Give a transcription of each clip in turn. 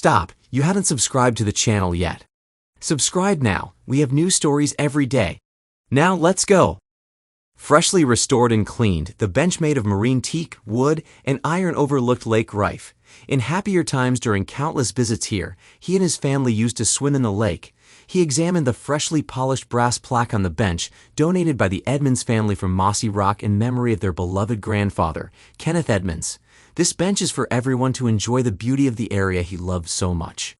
Stop, you haven't subscribed to the channel yet. Subscribe now, we have new stories every day. Now let's go. Freshly restored and cleaned, the bench made of marine teak, wood, and iron overlooked Lake Rife. In happier times during countless visits here, he and his family used to swim in the lake. He examined the freshly polished brass plaque on the bench, donated by the Edmonds family from Mossy Rock in memory of their beloved grandfather, Kenneth Edmonds. This bench is for everyone to enjoy the beauty of the area he loved so much.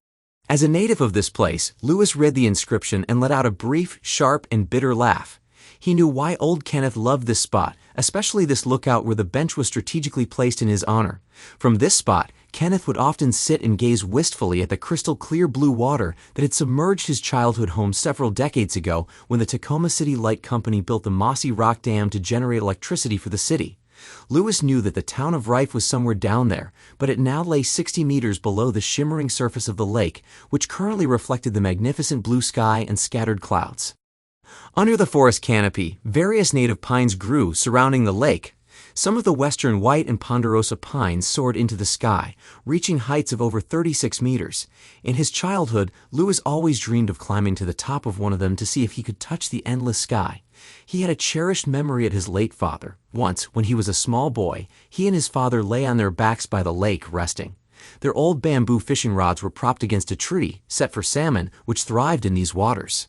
As a native of this place, Lewis read the inscription and let out a brief, sharp, and bitter laugh. He knew why old Kenneth loved this spot, especially this lookout where the bench was strategically placed in his honor. From this spot, Kenneth would often sit and gaze wistfully at the crystal-clear blue water that had submerged his childhood home several decades ago when the Tacoma City Light Company built the Mossy Rock Dam to generate electricity for the city. Lewis knew that the town of Rife was somewhere down there, but it now lay 60 meters below the shimmering surface of the lake, which currently reflected the magnificent blue sky and scattered clouds. Under the forest canopy, various native pines grew surrounding the lake. Some of the western white and ponderosa pines soared into the sky, reaching heights of over 36 meters. In his childhood, Lewis always dreamed of climbing to the top of one of them to see if he could touch the endless sky. He had a cherished memory of his late father. Once, when he was a small boy, he and his father lay on their backs by the lake, resting. Their old bamboo fishing rods were propped against a tree, set for salmon, which thrived in these waters.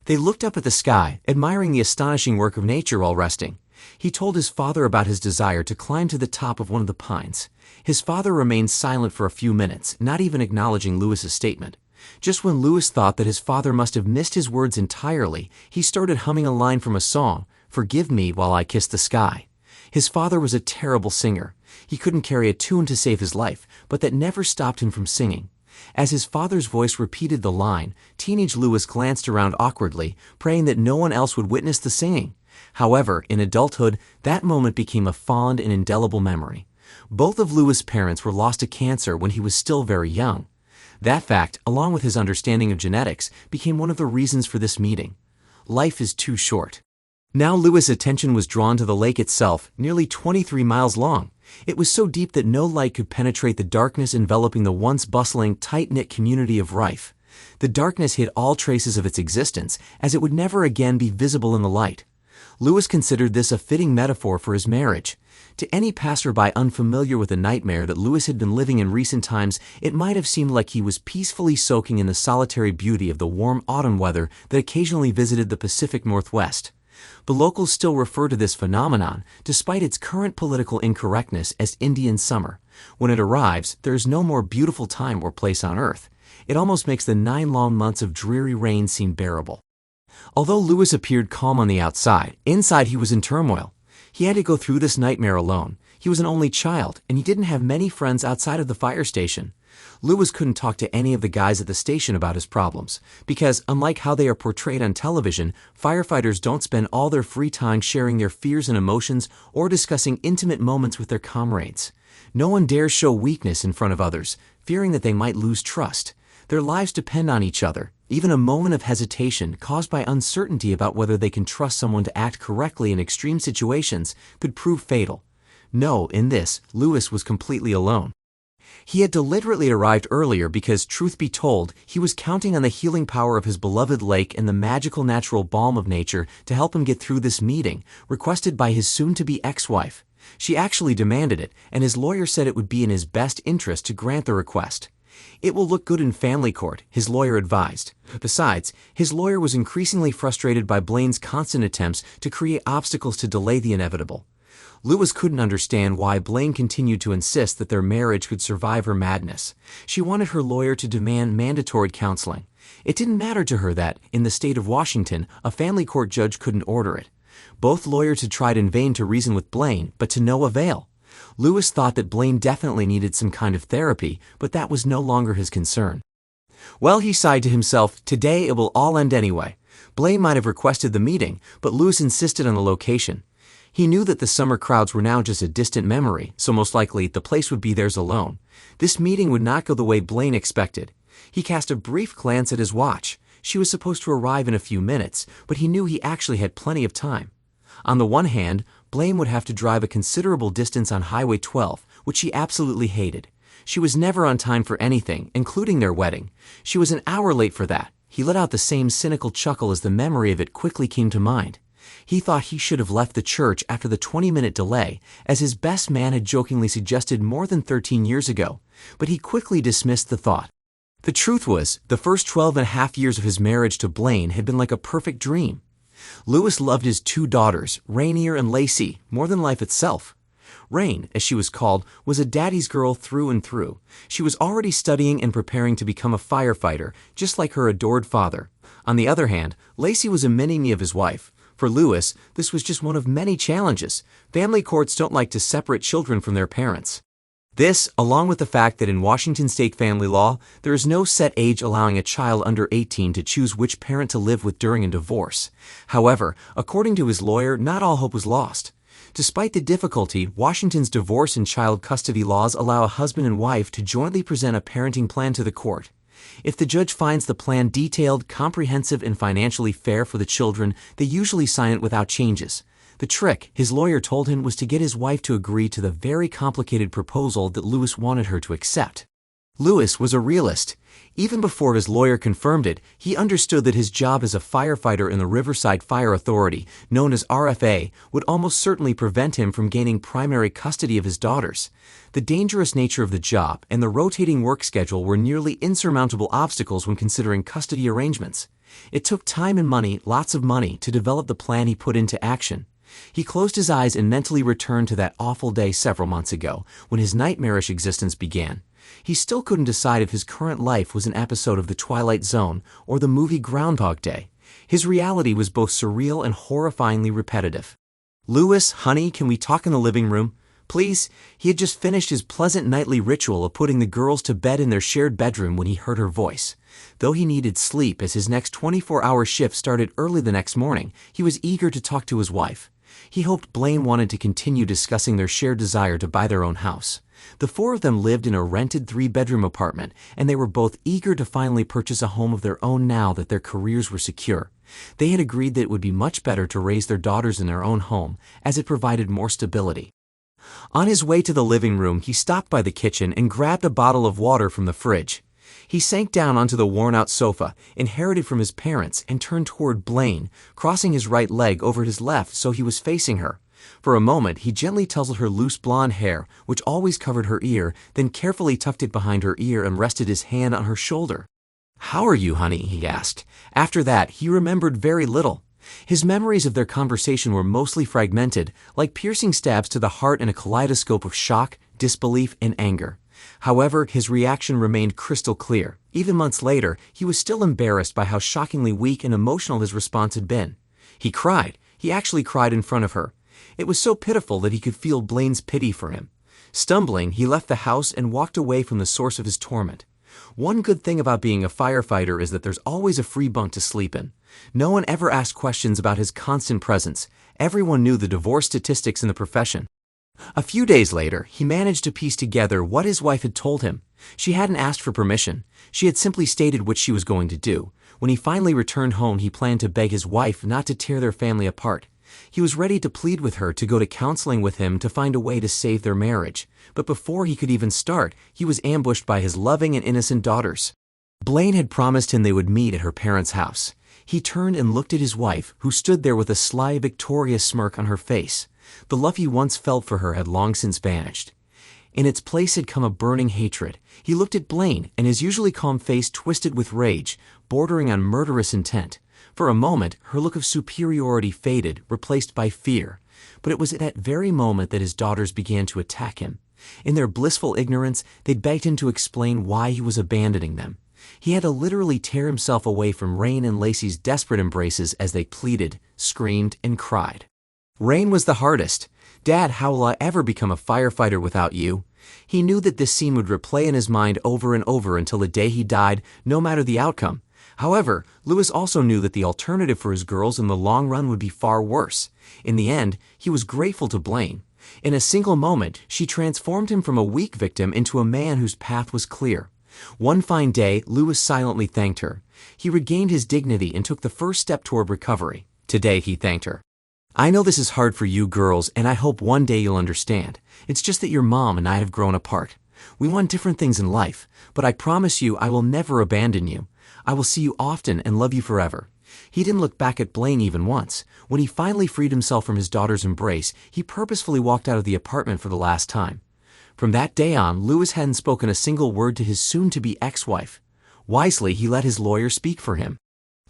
They looked up at the sky, admiring the astonishing work of nature while resting. He told his father about his desire to climb to the top of one of the pines. His father remained silent for a few minutes, not even acknowledging Lewis's statement. Just when Lewis thought that his father must have missed his words entirely, he started humming a line from a song, "Forgive me while I kiss the sky." His father was a terrible singer. He couldn't carry a tune to save his life, but that never stopped him from singing. As his father's voice repeated the line, teenage Lewis glanced around awkwardly, praying that no one else would witness the singing. However, in adulthood, that moment became a fond and indelible memory. Both of Lewis' parents were lost to cancer when he was still very young. That fact, along with his understanding of genetics, became one of the reasons for this meeting. Life is too short. Now Lewis' attention was drawn to the lake itself, nearly 23 miles long. It was so deep that no light could penetrate the darkness enveloping the once bustling, tight-knit community of Rife. The darkness hid all traces of its existence, as it would never again be visible in the light. Lewis considered this a fitting metaphor for his marriage. To any passerby unfamiliar with the nightmare that Lewis had been living in recent times, it might have seemed like he was peacefully soaking in the solitary beauty of the warm autumn weather that occasionally visited the Pacific Northwest. But locals still refer to this phenomenon, despite its current political incorrectness, as Indian summer. When it arrives, there is no more beautiful time or place on earth. It almost makes the 9 long months of dreary rain seem bearable. Although Lewis appeared calm on the outside, inside he was in turmoil. He had to go through this nightmare alone. He was an only child, and he didn't have many friends outside of the fire station. Lewis couldn't talk to any of the guys at the station about his problems, because, unlike how they are portrayed on television, firefighters don't spend all their free time sharing their fears and emotions or discussing intimate moments with their comrades. No one dares show weakness in front of others, fearing that they might lose trust. Their lives depend on each other. Even a moment of hesitation caused by uncertainty about whether they can trust someone to act correctly in extreme situations could prove fatal. No, in this, Lewis was completely alone. He had deliberately arrived earlier because, truth be told, he was counting on the healing power of his beloved lake and the magical natural balm of nature to help him get through this meeting, requested by his soon-to-be ex-wife. She actually demanded it, and his lawyer said it would be in his best interest to grant the request. It will look good in family court, his lawyer advised. Besides, his lawyer was increasingly frustrated by Blaine's constant attempts to create obstacles to delay the inevitable. Lewis couldn't understand why Blaine continued to insist that their marriage could survive her madness. She wanted her lawyer to demand mandatory counseling. It didn't matter to her that, in the state of Washington, a family court judge couldn't order it. Both lawyers had tried in vain to reason with Blaine, but to no avail. Lewis thought that Blaine definitely needed some kind of therapy, but that was no longer his concern. Well, he sighed to himself, today it will all end anyway. Blaine might have requested the meeting, but Lewis insisted on the location. He knew that the summer crowds were now just a distant memory, so most likely the place would be theirs alone. This meeting would not go the way Blaine expected. He cast a brief glance at his watch. She was supposed to arrive in a few minutes, but he knew he actually had plenty of time. On the one hand, Blaine would have to drive a considerable distance on Highway 12, which she absolutely hated. She was never on time for anything, including their wedding. She was an hour late for that. He let out the same cynical chuckle as the memory of it quickly came to mind. He thought he should have left the church after the 20-minute delay, as his best man had jokingly suggested more than 13 years ago, but he quickly dismissed the thought. The truth was, the first 12 and a half years of his marriage to Blaine had been like a perfect dream. Lewis loved his two daughters, Rainier and Lacey, more than life itself. Rain, as she was called, was a daddy's girl through and through. She was already studying and preparing to become a firefighter, just like her adored father. On the other hand, Lacey was a mini-me of his wife. For Lewis, this was just one of many challenges. Family courts don't like to separate children from their parents. This, along with the fact that in Washington state family law, there is no set age allowing a child under 18 to choose which parent to live with during a divorce. However, according to his lawyer, not all hope was lost. Despite the difficulty, Washington's divorce and child custody laws allow a husband and wife to jointly present a parenting plan to the court. If the judge finds the plan detailed, comprehensive, and financially fair for the children, they usually sign it without changes. The trick, his lawyer told him, was to get his wife to agree to the very complicated proposal that Lewis wanted her to accept. Lewis was a realist. Even before his lawyer confirmed it, he understood that his job as a firefighter in the Riverside Fire Authority, known as RFA, would almost certainly prevent him from gaining primary custody of his daughters. The dangerous nature of the job and the rotating work schedule were nearly insurmountable obstacles when considering custody arrangements. It took time and money, lots of money, to develop the plan he put into action. He closed his eyes and mentally returned to that awful day several months ago, when his nightmarish existence began. He still couldn't decide if his current life was an episode of The Twilight Zone or the movie Groundhog Day. His reality was both surreal and horrifyingly repetitive. "Lewis, honey, can we talk in the living room? Please?" He had just finished his pleasant nightly ritual of putting the girls to bed in their shared bedroom when he heard her voice. Though he needed sleep as his next 24-hour shift started early the next morning, he was eager to talk to his wife. He hoped Blaine wanted to continue discussing their shared desire to buy their own house. The four of them lived in a rented 3-bedroom apartment, and they were both eager to finally purchase a home of their own now that their careers were secure. They had agreed that it would be much better to raise their daughters in their own home, as it provided more stability. On his way to the living room, he stopped by the kitchen and grabbed a bottle of water from the fridge. He sank down onto the worn-out sofa, inherited from his parents, and turned toward Blaine, crossing his right leg over his left so he was facing her. For a moment, he gently tousled her loose blonde hair, which always covered her ear, then carefully tucked it behind her ear and rested his hand on her shoulder. "How are you, honey?" he asked. After that, he remembered very little. His memories of their conversation were mostly fragmented, like piercing stabs to the heart in a kaleidoscope of shock, disbelief, and anger. However, his reaction remained crystal clear. Even months later, he was still embarrassed by how shockingly weak and emotional his response had been. He cried. He actually cried in front of her. It was so pitiful that he could feel Blaine's pity for him. Stumbling, he left the house and walked away from the source of his torment. One good thing about being a firefighter is that there's always a free bunk to sleep in. No one ever asked questions about his constant presence. Everyone knew the divorce statistics in the profession. A few days later, he managed to piece together what his wife had told him. She hadn't asked for permission. She had simply stated what she was going to do. When he finally returned home, he planned to beg his wife not to tear their family apart. He was ready to plead with her to go to counseling with him to find a way to save their marriage. But before he could even start, he was ambushed by his loving and innocent daughters. Blaine had promised him they would meet at her parents' house. He turned and looked at his wife, who stood there with a sly, victorious smirk on her face. The love he once felt for her had long since vanished. In its place had come a burning hatred. He looked at Blaine, and his usually calm face twisted with rage, bordering on murderous intent. For a moment, her look of superiority faded, replaced by fear. But it was at that very moment that his daughters began to attack him. In their blissful ignorance, they begged him to explain why he was abandoning them. He had to literally tear himself away from Rain and Lacey's desperate embraces as they pleaded, screamed, and cried. Rain was the hardest. "Dad, how will I ever become a firefighter without you?" He knew that this scene would replay in his mind over and over until the day he died, no matter the outcome. However, Lewis also knew that the alternative for his girls in the long run would be far worse. In the end, he was grateful to Blaine. In a single moment, she transformed him from a weak victim into a man whose path was clear. One fine day, Lewis silently thanked her. He regained his dignity and took the first step toward recovery. Today, he thanked her. "I know this is hard for you girls, and I hope one day you'll understand. It's just that your mom and I have grown apart. We want different things in life, but I promise you I will never abandon you. I will see you often and love you forever." He didn't look back at Blaine even once. When he finally freed himself from his daughter's embrace, he purposefully walked out of the apartment for the last time. From that day on, Lewis hadn't spoken a single word to his soon-to-be ex-wife. Wisely, he let his lawyer speak for him.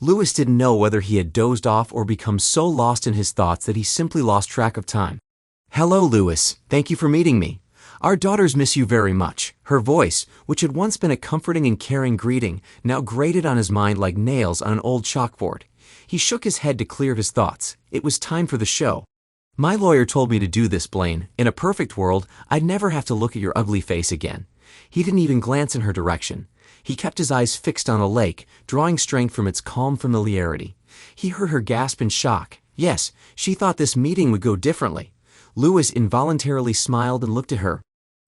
Lewis didn't know whether he had dozed off or become so lost in his thoughts that he simply lost track of time. "Hello, Lewis. Thank you for meeting me. Our daughters miss you very much." Her voice, which had once been a comforting and caring greeting, now grated on his mind like nails on an old chalkboard. He shook his head to clear his thoughts. It was time for the show. "My lawyer told me to do this, Blaine. In a perfect world, I'd never have to look at your ugly face again." He didn't even glance in her direction. He kept his eyes fixed on a lake, drawing strength from its calm familiarity. He heard her gasp in shock. Yes, she thought this meeting would go differently. Lewis involuntarily smiled and looked at her.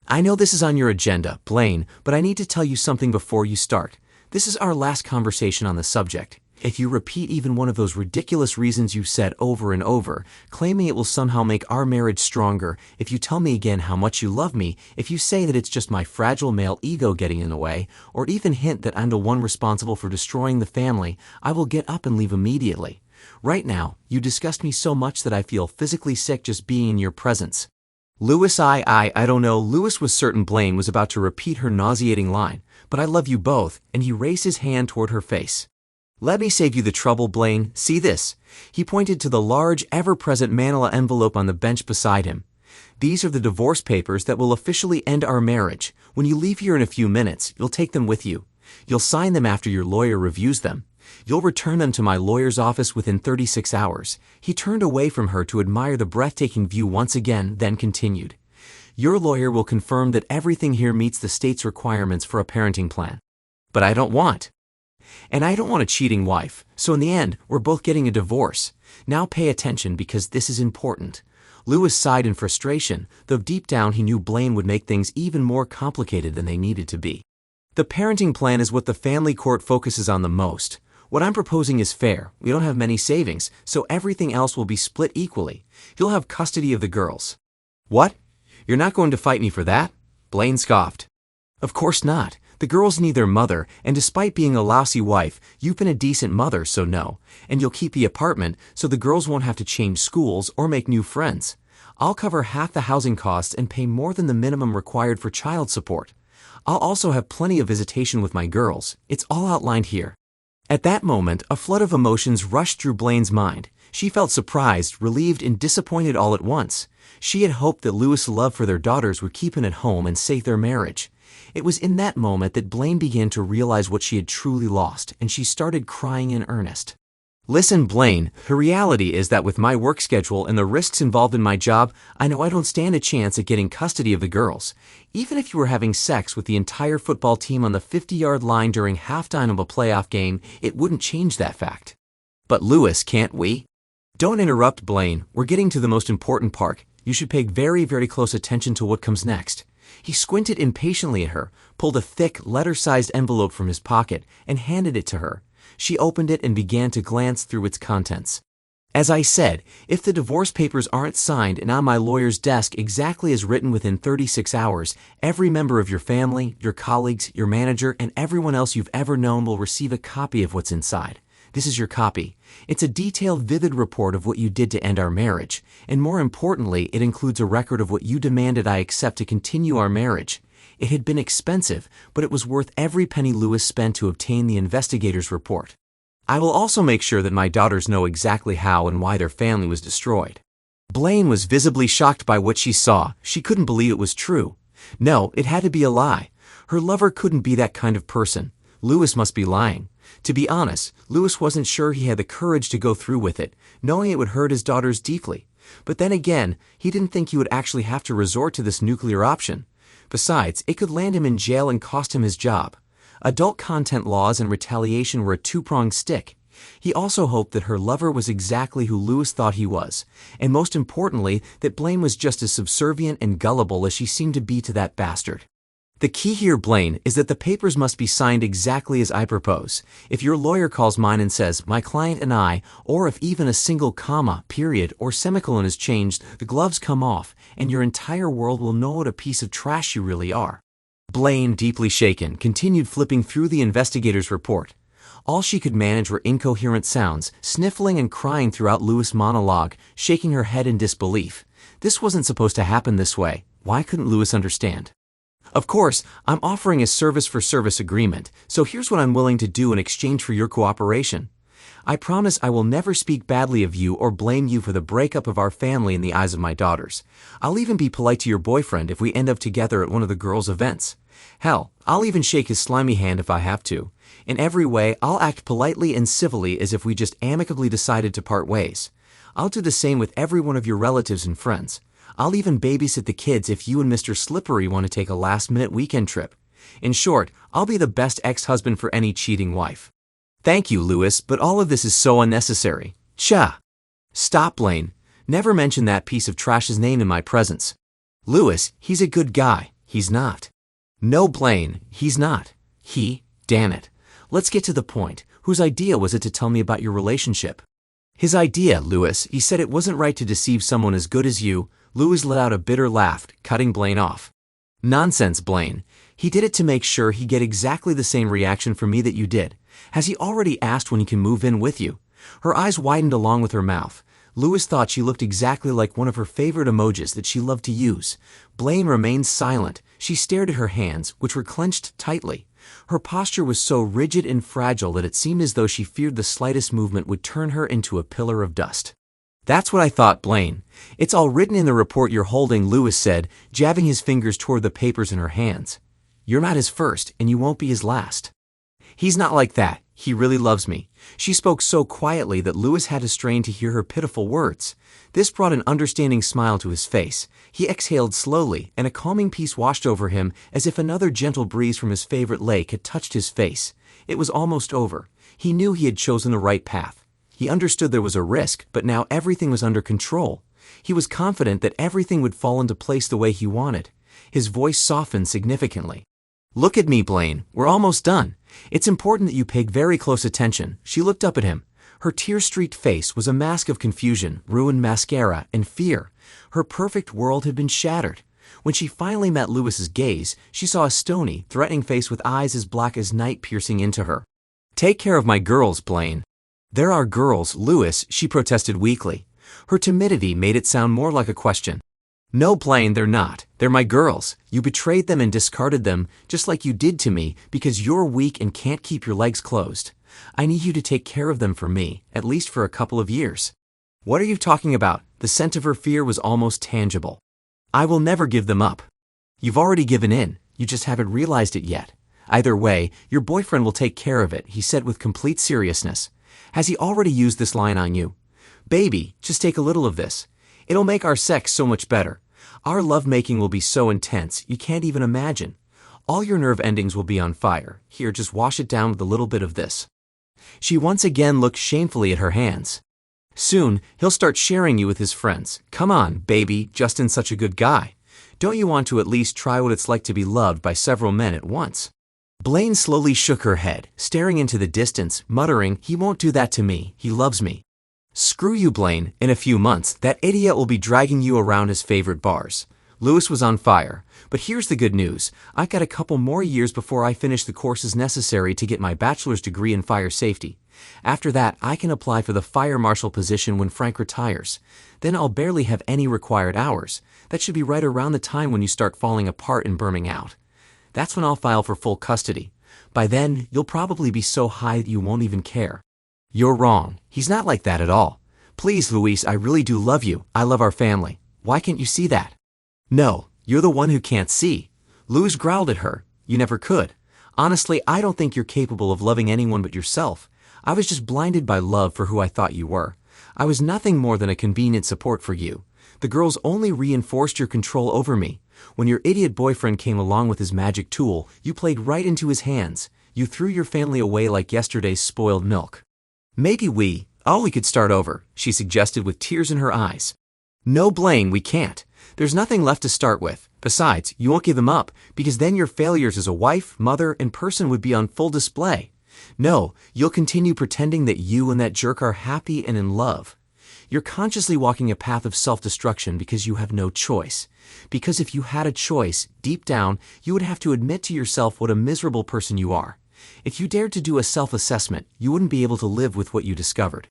"I know this is on your agenda, Blaine, but I need to tell you something before you start. This is our last conversation on the subject. If you repeat even one of those ridiculous reasons you said over and over, claiming it will somehow make our marriage stronger, if you tell me again how much you love me, if you say that it's just my fragile male ego getting in the way, or even hint that I'm the one responsible for destroying the family, I will get up and leave immediately. Right now, you disgust me so much that I feel physically sick just being in your presence." Lewis, I don't know. Lewis was certain Blaine was about to repeat her nauseating line, "But I love you both," and he raised his hand toward her face. "Let me save you the trouble, Blaine. See this." He pointed to the large, ever-present manila envelope on the bench beside him. "These are the divorce papers that will officially end our marriage. When you leave here in a few minutes, you'll take them with you. You'll sign them after your lawyer reviews them. You'll return them to my lawyer's office within 36 hours. He turned away from her to admire the breathtaking view once again, then continued. "Your lawyer will confirm that everything here meets the state's requirements for a parenting plan. But I don't want. And I don't want a cheating wife, so in the end, we're both getting a divorce. Now pay attention because this is important." Lewis sighed in frustration, though deep down he knew Blaine would make things even more complicated than they needed to be. "The parenting plan is what the family court focuses on the most. What I'm proposing is fair. We don't have many savings, so everything else will be split equally. You'll have custody of the girls." "What? You're not going to fight me for that?" Blaine scoffed. "Of course not. The girls need their mother, and despite being a lousy wife, you've been a decent mother, so no. And you'll keep the apartment, so the girls won't have to change schools or make new friends. I'll cover half the housing costs and pay more than the minimum required for child support. I'll also have plenty of visitation with my girls. It's all outlined here." At that moment, a flood of emotions rushed through Blaine's mind. She felt surprised, relieved, and disappointed all at once. She had hoped that Lewis' love for their daughters would keep him at home and save their marriage. It was in that moment that Blaine began to realize what she had truly lost, and she started crying in earnest. "Listen, Blaine, the reality is that with my work schedule and the risks involved in my job, I know I don't stand a chance at getting custody of the girls. Even if you were having sex with the entire football team on the 50-yard line during halftime of a playoff game, it wouldn't change that fact." "But Lewis, can't we?" "Don't interrupt, Blaine. We're getting to the most important part. You should pay very, very close attention to what comes next." He squinted impatiently at her, pulled a thick, letter-sized envelope from his pocket, and handed it to her. She opened it and began to glance through its contents. "As I said, if the divorce papers aren't signed and on my lawyer's desk exactly as written within 36 hours, every member of your family, your colleagues, your manager, and everyone else you've ever known will receive a copy of what's inside. This is your copy. It's a detailed, vivid report of what you did to end our marriage, and more importantly, it includes a record of what you demanded I accept to continue our marriage. It had been expensive, but it was worth every penny Lewis spent to obtain the investigator's report. I will also make sure that my daughters know exactly how and why their family was destroyed." Blaine was visibly shocked by what she saw. She couldn't believe it was true. No, it had to be a lie. Her lover couldn't be that kind of person. Lewis must be lying. To be honest, Lewis wasn't sure he had the courage to go through with it, knowing it would hurt his daughters deeply. But then again, he didn't think he would actually have to resort to this nuclear option. Besides, it could land him in jail and cost him his job. Adult content laws and retaliation were a two-pronged stick. He also hoped that her lover was exactly who Lewis thought he was, and most importantly, that Blaine was just as subservient and gullible as she seemed to be to that bastard. The key here, Blaine, is that the papers must be signed exactly as I propose. If your lawyer calls mine and says, "my client and I," or if even a single comma, period, or semicolon is changed, the gloves come off, and your entire world will know what a piece of trash you really are. Blaine, deeply shaken, continued flipping through the investigator's report. All she could manage were incoherent sounds, sniffling and crying throughout Lewis' monologue, shaking her head in disbelief. This wasn't supposed to happen this way. Why couldn't Lewis understand? Of course, I'm offering a service-for-service agreement, so here's what I'm willing to do in exchange for your cooperation. I promise I will never speak badly of you or blame you for the breakup of our family in the eyes of my daughters. I'll even be polite to your boyfriend if we end up together at one of the girls' events. Hell, I'll even shake his slimy hand if I have to. In every way, I'll act politely and civilly as if we just amicably decided to part ways. I'll do the same with every one of your relatives and friends. I'll even babysit the kids if you and Mr. Slippery want to take a last-minute weekend trip. In short, I'll be the best ex-husband for any cheating wife. Thank you, Lewis, but all of this is so unnecessary. Cha! Stop, Blaine. Never mention that piece of trash's name in my presence. Lewis, he's a good guy. He's not. No, Blaine, he's not. Damn it. Let's get to the point. Whose idea was it to tell me about your relationship? His idea, Lewis. He said it wasn't right to deceive someone as good as you. Lewis let out a bitter laugh, cutting Blaine off. Nonsense, Blaine. He did it to make sure he'd get exactly the same reaction from me that you did. Has he already asked when he can move in with you? Her eyes widened along with her mouth. Lewis thought she looked exactly like one of her favorite emojis that she loved to use. Blaine remained silent. She stared at her hands, which were clenched tightly. Her posture was so rigid and fragile that it seemed as though she feared the slightest movement would turn her into a pillar of dust. That's what I thought, Blaine. It's all written in the report you're holding, Lewis said, jabbing his fingers toward the papers in her hands. You're not his first, and you won't be his last. He's not like that. He really loves me. She spoke so quietly that Lewis had to strain to hear her pitiful words. This brought an understanding smile to his face. He exhaled slowly, and a calming peace washed over him as if another gentle breeze from his favorite lake had touched his face. It was almost over. He knew he had chosen the right path. He understood there was a risk, but now everything was under control. He was confident that everything would fall into place the way he wanted. His voice softened significantly. Look at me, Blaine. We're almost done. It's important that you pay very close attention. She looked up at him. Her tear-streaked face was a mask of confusion, ruined mascara, and fear. Her perfect world had been shattered. When she finally met Lewis's gaze, she saw a stony, threatening face with eyes as black as night piercing into her. Take care of my girls, Blaine. There are girls, Lewis, she protested weakly. Her timidity made it sound more like a question. No, Blaine, they're not. They're my girls. You betrayed them and discarded them, just like you did to me, because you're weak and can't keep your legs closed. I need you to take care of them for me, at least for a couple of years. What are you talking about? The scent of her fear was almost tangible. I will never give them up. You've already given in. You just haven't realized it yet. Either way, your boyfriend will take care of it, he said with complete seriousness. Has he already used this line on you? Baby, just take a little of this. It'll make our sex so much better. Our lovemaking will be so intense, you can't even imagine. All your nerve endings will be on fire. Here, just wash it down with a little bit of this. She once again looked shamefully at her hands. Soon, he'll start sharing you with his friends. Come on, baby, Justin's such a good guy. Don't you want to at least try what it's like to be loved by several men at once? Blaine slowly shook her head, staring into the distance, muttering, he won't do that to me, he loves me. Screw you, Blaine. In a few months, that idiot will be dragging you around his favorite bars. Lewis was on fire. But here's the good news. I've got a couple more years before I finish the courses necessary to get my bachelor's degree in fire safety. After that, I can apply for the fire marshal position when Frank retires. Then I'll barely have any required hours. That should be right around the time when you start falling apart and burning out. That's when I'll file for full custody. By then, you'll probably be so high that you won't even care. You're wrong. He's not like that at all. Please, Luis, I really do love you. I love our family. Why can't you see that? No, you're the one who can't see. Luis growled at her. You never could. Honestly, I don't think you're capable of loving anyone but yourself. I was just blinded by love for who I thought you were. I was nothing more than a convenient support for you. The girls only reinforced your control over me. When your idiot boyfriend came along with his magic tool, you played right into his hands. You threw your family away like yesterday's spoiled milk. Maybe we could start over, she suggested with tears in her eyes. No, Blaine, we can't. There's nothing left to start with. Besides, you won't give them up, because then your failures as a wife, mother, and person would be on full display. No, you'll continue pretending that you and that jerk are happy and in love. You're consciously walking a path of self-destruction because you have no choice. Because if you had a choice, deep down, you would have to admit to yourself what a miserable person you are. If you dared to do a self-assessment, you wouldn't be able to live with what you discovered.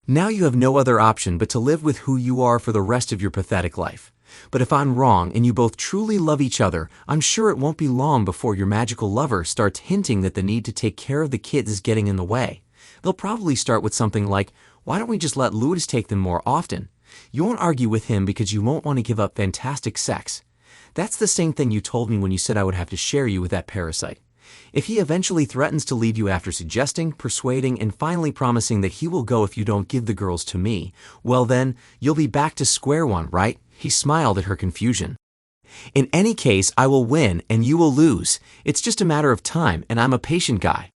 Now you have no other option but to live with who you are for the rest of your pathetic life. But if I'm wrong and you both truly love each other, I'm sure it won't be long before your magical lover starts hinting that the need to take care of the kids is getting in the way. They'll probably start with something like, "Why don't we just let Louis take them more often?" You won't argue with him because you won't want to give up fantastic sex. That's the same thing you told me when you said I would have to share you with that parasite. If he eventually threatens to leave you after suggesting, persuading, and finally promising that he will go if you don't give the girls to me, well then, you'll be back to square one, right? He smiled at her confusion. In any case, I will win and you will lose. It's just a matter of time, and I'm a patient guy.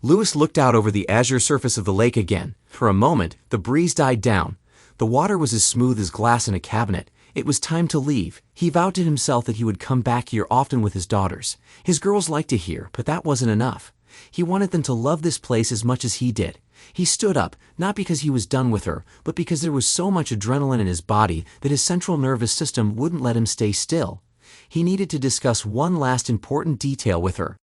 Louis looked out over the azure surface of the lake again. For a moment, the breeze died down. The water was as smooth as glass in a cabinet. It was time to leave. He vowed to himself that he would come back here often with his daughters. His girls liked to hear, but that wasn't enough. He wanted them to love this place as much as he did. He stood up, not because he was done with her, but because there was so much adrenaline in his body that his central nervous system wouldn't let him stay still. He needed to discuss one last important detail with her.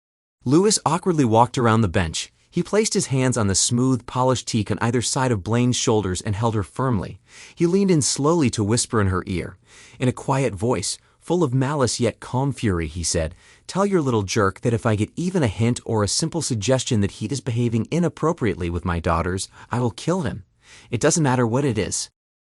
Louis awkwardly walked around the bench. He placed his hands on the smooth, polished teak on either side of Blaine's shoulders and held her firmly. He leaned in slowly to whisper in her ear. In a quiet voice, full of malice yet calm fury, he said, "Tell your little jerk that if I get even a hint or a simple suggestion that he is behaving inappropriately with my daughters, I will kill him. It doesn't matter what it is.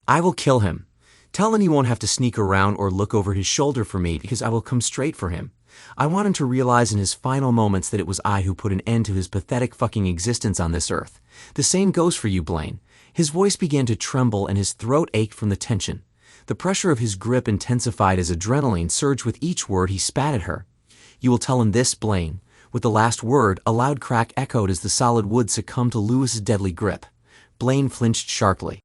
I will kill him. Tell him he won't have to sneak around or look over his shoulder for me because I will come straight for him. I want him to realize in his final moments that it was I who put an end to his pathetic fucking existence on this earth. The same goes for you, Blaine." His voice began to tremble and his throat ached from the tension. The pressure of his grip intensified as adrenaline surged with each word he spat at her. "You will tell him this, Blaine." With the last word, a loud crack echoed as the solid wood succumbed to Louis's deadly grip. Blaine flinched sharply.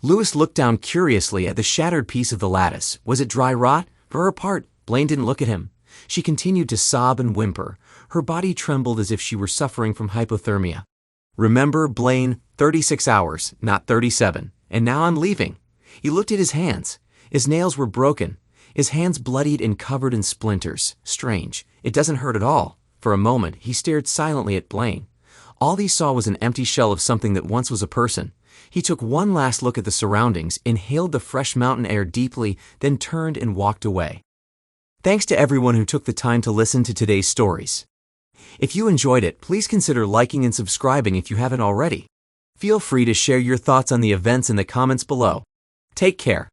Louis looked down curiously at the shattered piece of the lattice. Was it dry rot? For her part, Blaine didn't look at him. She continued to sob and whimper. Her body trembled as if she were suffering from hypothermia. "Remember, Blaine, 36 hours, not 37. And now I'm leaving." He looked at his hands. His nails were broken. His hands bloodied and covered in splinters. Strange. It doesn't hurt at all. For a moment, he stared silently at Blaine. All he saw was an empty shell of something that once was a person. He took one last look at the surroundings, inhaled the fresh mountain air deeply, then turned and walked away. Thanks to everyone who took the time to listen to today's stories. If you enjoyed it, please consider liking and subscribing if you haven't already. Feel free to share your thoughts on the events in the comments below. Take care.